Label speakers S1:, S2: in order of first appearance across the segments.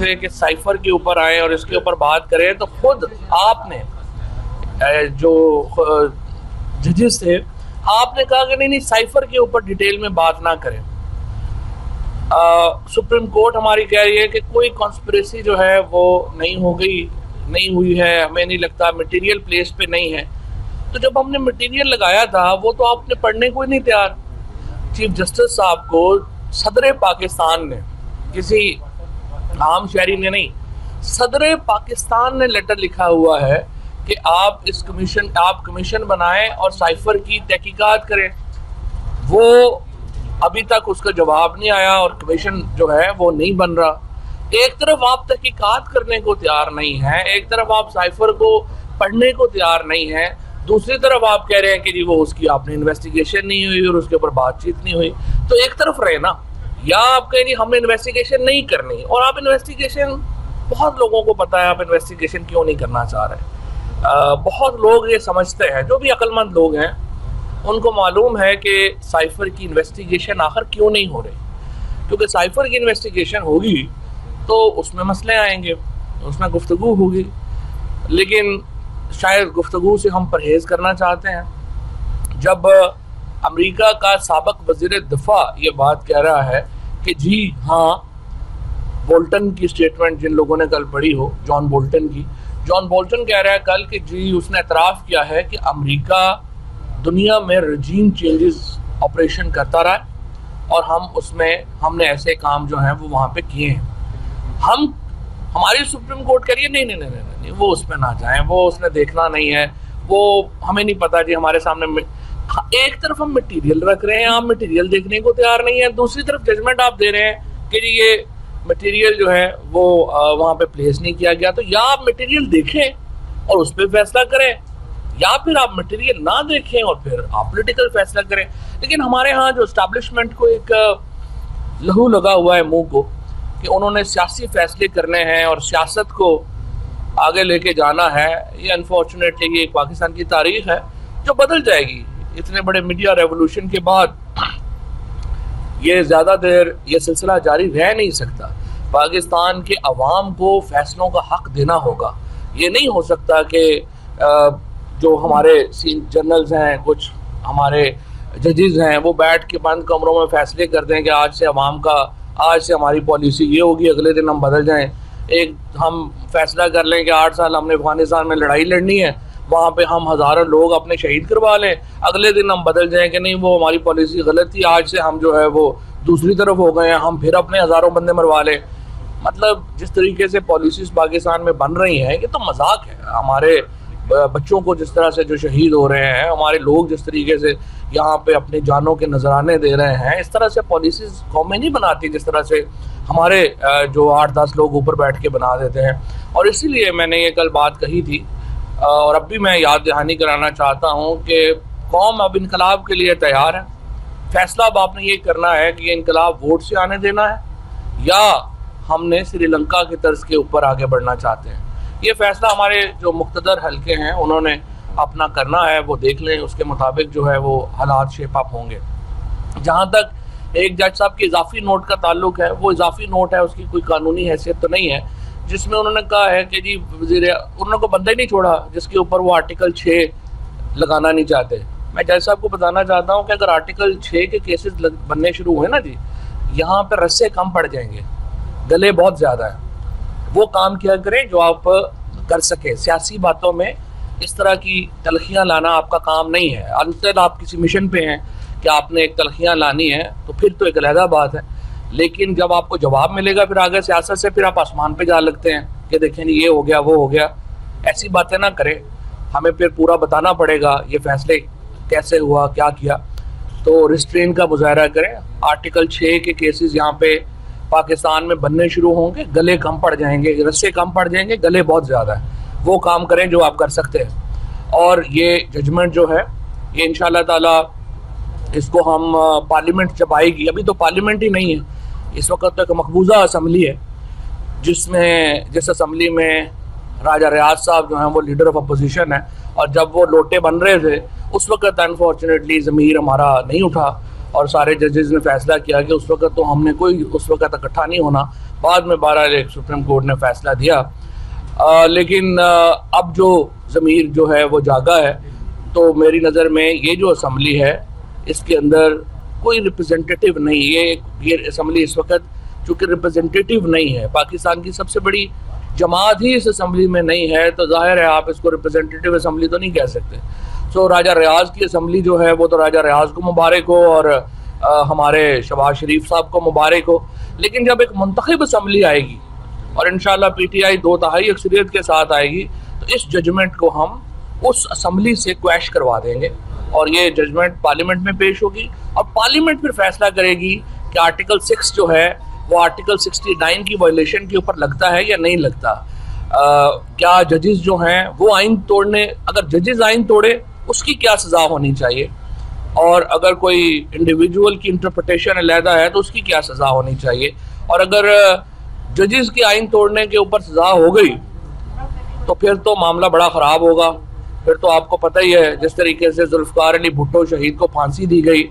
S1: थे कि साइफर के ऊपर आए और इसके ऊपर बात करें, तो खुद आपने जो जजेस थे आपने कहा कि नहीं साइफर के ऊपर डिटेल में बात ना करें। सुप्रीम कोर्ट हमारी कह रही है कि कोई कॉन्स्पिरेसी जो है वो नहीं हुई है, हमें नहीं लगता, मटेरियल प्लेस पे नहीं है। तो जब हमने मटेरियल लगाया था वो तो आपने पढ़ने को ही नहीं तैयार। चीफ जस्टिस साहब को सदर पाकिस्तान ने, किसी आम शहरी ने नहीं, सदर पाकिस्तान ने लेटर लिखा हुआ है कि आप कमीशन बनाएं और साइफर की तहकीकात करें। वो अभी तक उसका जवाब नहीं आया और कमीशन जो है वो नहीं बन रहा। एक तरफ आप तहकीकात करने को तैयार नहीं है, एक तरफ आप साइफर को पढ़ने को तैयार नहीं है, दूसरी तरफ आप कह रहे हैं कि जी वो उसकी आपने इन्वेस्टिगेशन नहीं हुई और उसके ऊपर बातचीत नहीं हुई। तो एक तरफ रहे ना, या आप कहें जी हमने इन्वेस्टिगेशन नहीं करनी, और आप इन्वेस्टिगेशन, बहुत लोगों को पता है आप इन्वेस्टिगेशन क्यों नहीं करना चाह रहे। बहुत लोग ये समझते हैं, जो भी अक्लमंद लोग हैं उनको मालूम है कि साइफर की इन्वेस्टिगेशन आखिर क्यों नहीं हो रही। क्योंकि साइफर की इन्वेस्टिगेशन होगी तो उसमें मसले आएंगे, उसमें गुफ्तगू होगी, लेकिन शायद गुफ्तगू से हम परहेज करना चाहते हैं। जब अमेरिका का साबिक वज़ीर दिफा ये बात कह रहा है कि जी हाँ, बोल्टन की स्टेटमेंट जिन लोगों ने कल पढ़ी हो, जॉन बोल्टन कह रहा है कल कि जी उसने एतराफ़ किया है कि अमेरिका दुनिया में रजीम चेंजेस ऑपरेशन करता रहा है और हमने ऐसे काम जो हैं वो वहाँ पे किए हैं। हमारी सुप्रीम कोर्ट कह रही है नहीं वो उसमें ना जाएं, वो उसने देखना नहीं है, वो हमें नहीं पता जी, हमारे सामने एक तरफ हम मटेरियल रख रहे हैं, आप मटेरियल देखने को तैयार नहीं है, दूसरी तरफ जजमेंट आप दे रहे हैं कि जी ये मटेरियल जो है वो वहाँ पे प्लेस नहीं किया गया। तो या आप मटेरियल देखें और उस पर फैसला करें, या फिर आप मटेरियल ना देखें और फिर आप पॉलिटिकल फैसला करें। लेकिन हमारे यहाँ जो एस्टैब्लिशमेंट को एक लहू लगा हुआ है मुंह को कि उन्होंने सियासी फैसले करने हैं और सियासत को आगे लेके जाना है, ये अनफॉर्चुनेटली ये पाकिस्तान की तारीख है जो बदल जाएगी। इतने बड़े मीडिया रेवोल्यूशन के बाद ये ज़्यादा देर ये सिलसिला जारी रह नहीं सकता। पाकिस्तान के अवाम को फैसलों का हक देना होगा। ये नहीं हो सकता कि जो हमारे जनरल्स हैं, कुछ हमारे जजेस हैं, वो बैठ के बंद कमरों में फैसले करते हैं कि आज से हमारी पॉलिसी ये होगी, अगले दिन हम बदल जाएं। एक हम फैसला कर लें कि 8 साल हमने अफगानिस्तान में लड़ाई लड़नी है, वहाँ पे हम हज़ारों लोग अपने शहीद करवा लें, अगले दिन हम बदल जाएं कि नहीं वो हमारी पॉलिसी गलत थी, आज से हम जो है वो दूसरी तरफ हो गए हैं, हम फिर अपने हज़ारों बंदे मरवा लें। मतलब जिस तरीके से पॉलिसीज़ पाकिस्तान में बन रही हैं ये तो मजाक है। हमारे बच्चों को जिस तरह से जो शहीद हो रहे हैं, हमारे लोग जिस तरीके से यहाँ पे अपनी जानों के नजराने दे रहे हैं, इस तरह से पॉलिसीज़ कौमें नहीं बनाती जिस तरह से हमारे जो 8-10 लोग ऊपर बैठ के बना देते हैं। और इसीलिए मैंने ये कल बात कही थी और अब भी मैं याद दहानी कराना चाहता हूँ कि कौम अब इनकलाब के लिए तैयार है। फैसला अब आपने ये करना है कि ये इनकलाब वोट से आने देना है या हमने श्रीलंका की तर्ज के ऊपर आगे बढ़ना चाहते हैं। ये फैसला हमारे जो मुख्तदर हल्के हैं उन्होंने अपना करना है, वो देख लें, उसके मुताबिक जो है वो हालात शेप अप होंगे। जहाँ तक एक जज साहब के इजाफी नोट का ताल्लुक है, वो इजाफी नोट है, उसकी कोई कानूनी हैसियत तो नहीं है, जिसमें उन्होंने कहा है कि जी उन्होंने को बंदा ही नहीं छोड़ा जिसके ऊपर वो आर्टिकल 6 लगाना नहीं चाहते। मैं जज साहब को बताना चाहता हूँ कि अगर आर्टिकल 6 के केसेस बनने शुरू हुए ना जी, यहाँ पर रस्से कम पड़ जाएंगे, गले बहुत ज़्यादा है। वो काम किया करें जो आप कर सकें। सियासी बातों में इस तरह की तलखियाँ लाना आपका काम नहीं है। अनटिल आप किसी मिशन पे हैं कि आपने एक तलखियाँ लानी है तो फिर तो एक अलहदा बात है, लेकिन जब आपको जवाब मिलेगा फिर आगे सियासत से फिर आप आसमान पे जा लगते हैं कि देखें ये हो गया वो हो गया। ऐसी बातें ना करें, हमें फिर पूरा बताना पड़ेगा ये फैसले कैसे हुआ, क्या किया। तो रिस्ट्रेन का मुजाहरा करें। आर्टिकल 6 के केसेस यहाँ पे पाकिस्तान में बनने शुरू होंगे, गले कम पड़ जाएंगे, रस्से कम पड़ जाएंगे, गले बहुत ज़्यादा है। वो काम करें जो आप कर सकते हैं। और ये जजमेंट जो है ये इंशाअल्लाह ताला इसको हम पार्लियामेंट जब आएगी, अभी तो पार्लियामेंट ही नहीं है, इस वक्त तक मकबूजा असम्बली है, जिस असम्बली में राजा रियाज साहब जो हैं वो लीडर ऑफ अपोजिशन है। और जब वो लोटे बन रहे थे उस वक्त अनफॉर्चुनेटली ज़मीर हमारा नहीं उठा और सारे जजेस ने फैसला किया कि उस वक्त तो हमने कोई उस वक्त इकट्ठा नहीं होना, बाद में बहरहाल सुप्रीम कोर्ट ने फैसला दिया। लेकिन अब जो ज़मीर जो है वो जागा है, तो मेरी नज़र में ये जो असम्बली है इसके अंदर कोई रिप्रेजेंटेटिव नहीं है। ये असम्बली इस वक्त चूँकि रिप्रेजेंटेटिव नहीं है, पाकिस्तान की सबसे बड़ी जमात ही इस असम्बली में नहीं है, तो जाहिर है आप इसको रिप्रेजेंटेटिव असम्बली तो नहीं कह सकते। सो राजा रियाज की असम्बली जो है वो तो राजा रियाज को मुबारक हो और हमारे शहबाज शरीफ साहब को मुबारक हो, लेकिन जब एक मुंतखब असम्बली आएगी और इंशाल्लाह PTI 2/3 अक्सरियत के साथ आएगी, तो इस जजमेंट को हम उस असम्बली से क्वैश करवा देंगे और ये जजमेंट पार्लियामेंट में पेश होगी और पार्लियामेंट फिर फैसला करेगी कि आर्टिकल 6 जो है वो आर्टिकल 69 की वायलेशन के ऊपर लगता है या नहीं लगता। क्या जजेस जो हैं वो आइन तोड़ने, अगर जजेस आइन तोड़े उसकी क्या सज़ा होनी चाहिए, और अगर कोई इंडिविजुअल की इंटरप्रिटेशन अलहदा है तो उसकी क्या सज़ा होनी चाहिए, और अगर जजेस के आइन तोड़ने के ऊपर सज़ा हो गई तो फिर तो मामला बड़ा ख़राब होगा। फिर तो आपको पता ही है जिस तरीके से जुल्फ़िकार अली भुट्टो शहीद को फांसी दी गई,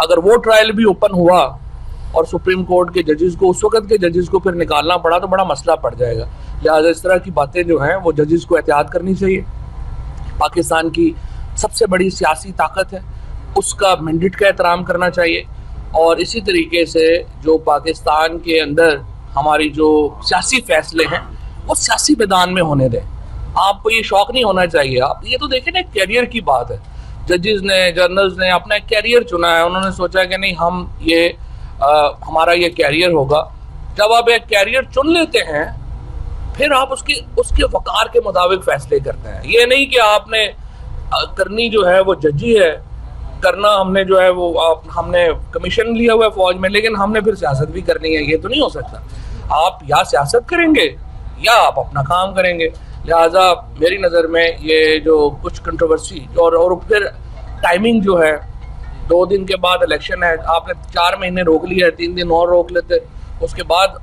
S1: अगर वो ट्रायल भी ओपन हुआ और सुप्रीम कोर्ट के जजेस को, उस वक्त के जजेस को फिर निकालना पड़ा तो बड़ा मसला पड़ जाएगा। लिहाजा इस तरह की बातें जो हैं वो जजेस को एहतियात करनी चाहिए। पाकिस्तान की सबसे बड़ी सियासी ताकत है, उसका मैंडेट का एहतराम करना चाहिए, और इसी तरीके से जो पाकिस्तान के अंदर हमारी जो सियासी फैसले हैं वो सियासी मैदान में होने दें। आपको ये शौक नहीं होना चाहिए। आप ये तो देखें ना, कैरियर की बात है। जजेस ने, जर्नल्स ने अपना कैरियर चुना है, उन्होंने सोचा कि नहीं हम ये हमारा ये कैरियर होगा। जब आप एक कैरियर चुन लेते हैं फिर आप उसके वकार के मुताबिक फैसले करते हैं। ये नहीं कि आपने करनी जो है वो जजी है, करना हमने जो है वो हमने कमीशन लिया हुआ है फौज में, लेकिन हमने फिर सियासत भी करनी है, ये तो नहीं हो सकता। आप या सियासत करेंगे या आप अपना काम करेंगे। लिहाजा मेरी नज़र में ये जो कुछ कंट्रोवर्सी और फिर टाइमिंग जो है, 2 दिन के बाद इलेक्शन है, आपने 4 महीने रोक लिया है, 3 दिन और रोक लेते, उसके बाद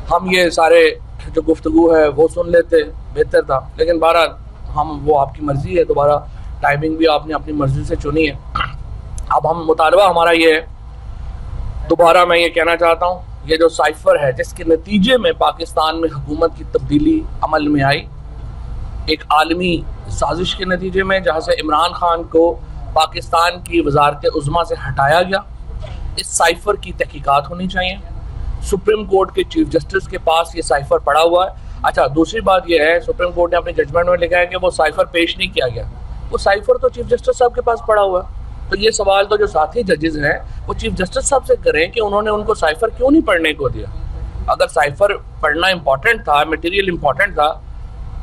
S1: हम ये सारे जो गुफ्तगू है वो सुन लेते, बेहतर था। लेकिन बहरहाल हम, वो आपकी मर्ज़ी है, दोबारा टाइमिंग भी आपने अपनी मर्ज़ी से चुनी है। अब हम मुतालबा हमारा ये है, दोबारा मैं ये कहना चाहता हूँ, ये जो साइफर है जिसके नतीजे में पाकिस्तान में हुकूमत की तब्दीली अमल में आई, एक आलमी साजिश के नतीजे में, जहाँ से इमरान खान को पाकिस्तान की वजारत उज़्मा से हटाया गया, इस साइफर की तहकीकात होनी चाहिए। सुप्रीम कोर्ट के चीफ जस्टिस के पास ये साइफर पड़ा हुआ है। अच्छा, दूसरी बात यह है, सुप्रीम कोर्ट ने अपने जजमेंट में लिखा है कि वो साइफर पेश नहीं किया गया। वो साइफर तो चीफ जस्टिस साहब के पास पड़ा हुआ है। तो ये सवाल तो जो साथी जजेस हैं वो चीफ जस्टिस साहब से करें कि उन्होंने उनको साइफर क्यों नहीं पढ़ने को दिया। अगर साइफर पढ़ना इंपॉर्टेंट था, मटेरियल इंपॉर्टेंट था,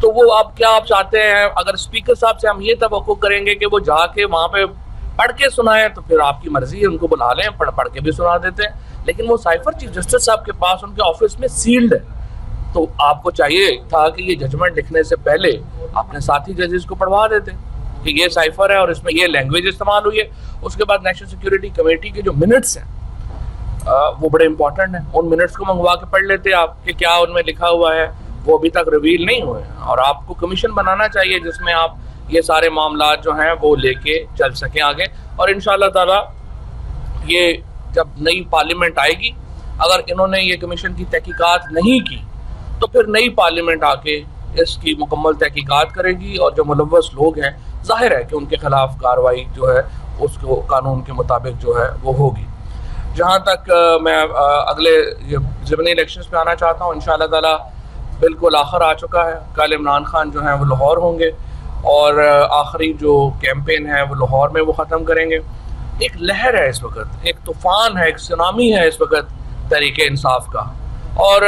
S1: तो वो आप चाहते हैं, अगर स्पीकर साहब से हम ये तवक्को करेंगे कि वो जाके वहाँ पे पढ़ के सुनाएं, तो फिर आपकी मर्जी है, उनको बुला लें, पढ़ के भी सुना देते हैं। लेकिन वो साइफर चीफ जस्टिस साहब के पास उनके ऑफिस में सील्ड है, तो आपको चाहिए था कि ये जजमेंट लिखने से पहले अपने साथी जजेस को पढ़वा देते कि ये साइफर है और इसमें ये लैंग्वेज इस्तेमाल हुई है। उसके बाद नेशनल सिक्योरिटी कमेटी के जो मिनट्स हैं वो बड़े इंपॉर्टेंट हैं, उन मिनट्स को मंगवा के पढ़ लेते आप कि क्या उनमें लिखा हुआ है, वो अभी तक रिवील नहीं हुए। और आपको कमीशन बनाना चाहिए जिसमें आप ये सारे मामला जो हैं वो लेके चल सकें आगे। और इंशाअल्लाह ताला ये जब नई पार्लियामेंट आएगी, अगर इन्होंने ये कमीशन की तहकीकात नहीं की तो फिर नई पार्लियामेंट आके इसकी मुकम्मल तहकीकात करेगी, और जो मुलव्वस लोग हैं जाहिर है कि उनके खिलाफ कार्रवाई जो है उसको कानून के मुताबिक जो है वो होगी। जहाँ तक मैं अगले ज़िमनी इलेक्शंस पे आना चाहता हूँ, इंशाअल्लाह ताला बिल्कुल आखिर आ चुका है। कल इमरान खान जो हैं वो लाहौर होंगे और आखिरी जो कैंपेन है वो लाहौर में वो ख़त्म करेंगे। एक लहर है इस वक्त, एक तूफ़ान है, एक सुनामी है इस वक्त तहरीके इंसाफ का, और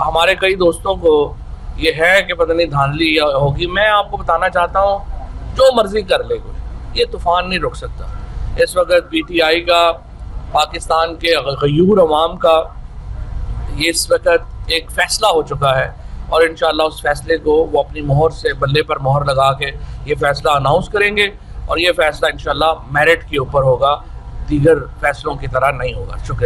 S1: हमारे कई दोस्तों को ये है कि पता नहीं धांधली होगी। मैं आपको बताना चाहता हूँ, जो मर्जी कर ले कोई, ये तूफ़ान नहीं रुक सकता। इस वक्त PTI का, पाकिस्तान के गयूर अवाम का ये इस वक्त एक फ़ैसला हो चुका है, और इंशाअल्लाह उस फैसले को वो अपनी मोहर से, बल्ले पर मोहर लगा के ये फ़ैसला अनाउंस करेंगे, और ये फ़ैसला इंशाअल्लाह मेरिट के ऊपर होगा, दीगर फैसलों की तरह नहीं होगा। शुक्रिया।